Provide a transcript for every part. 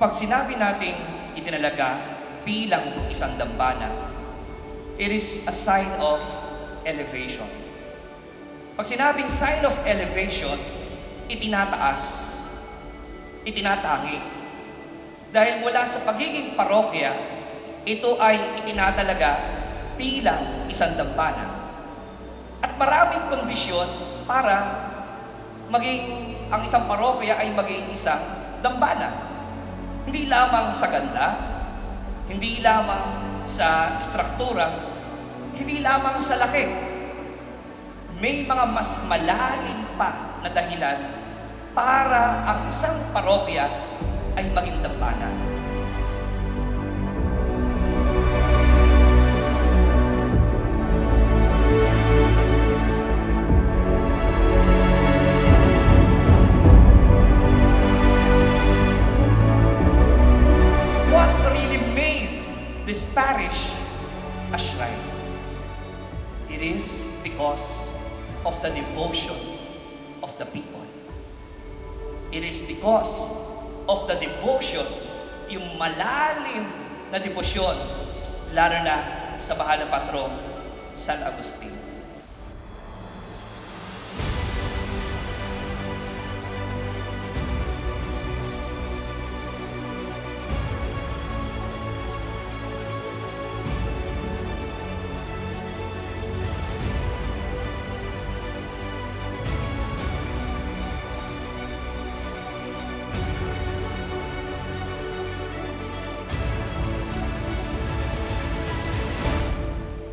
Kapag sinabi nating itinalaga bilang isang dambana, it is a sign of elevation. Pag sinabing sign of elevation, itinataas, itinatangi. Dahil mula sa pagiging parokya, ito ay itinatalaga bilang isang dambana. At maraming kondisyon para maging ang isang parokya ay maging isang dambana. Hindi lamang sa ganda, hindi lamang sa istruktura, hindi lamang sa laki. May mga mas malalim pa na dahilan para ang isang parokya ay maging dambana. What really made this parish a shrine? It is because of the devotion of the people. It is because of the devotion, yung malalim na debosyon, lalo na sa mahal na patrong San Agustin.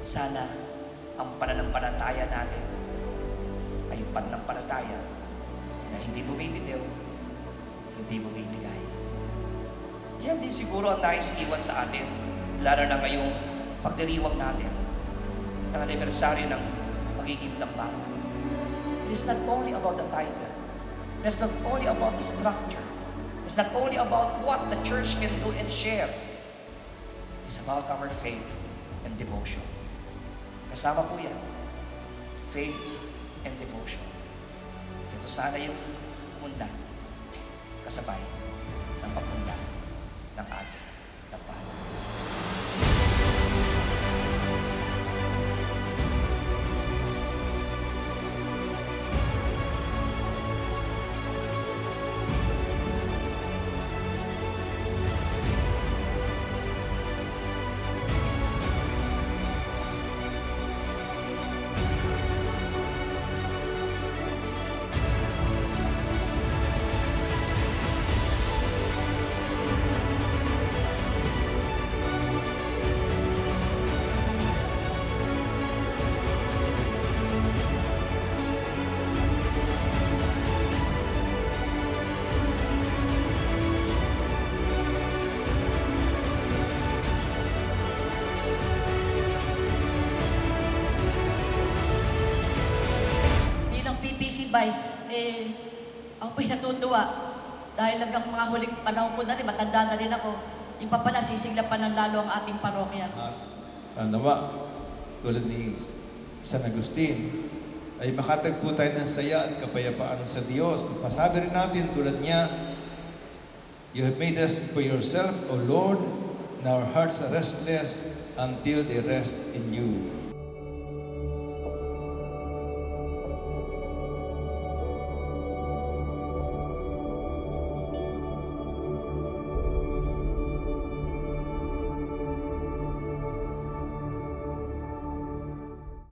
Sana ang pananampalataya natin ay pananampalataya na hindi bumibitiw, hindi bumibigay. Yan din siguro ang nais iwan sa atin, lalo na ngayong pagdiriwang natin ng anibersaryo ng pagiging dambana. It is not only about the title. It is not only about the structure. It's not only about what the church can do and share. It's about our faith and devotion. Kasama po yan, faith and devotion. Ito sana yung pumunlan, kasabay ng pagpunlan ng ating dambana. PPC Vice, ako po'y natutuwa dahil hanggang mga huling panahon ko na rin, matanda na rin ako, yung pa pala sisigla pa ng lalo ang ating parokya. Nawa, tulad ni San Agustin, ay makatagpo tayo ng saya at kapayapaan sa Diyos. Pasabi rin natin tulad niya, you have made us for yourself, O Lord, and our hearts are restless until they rest in you.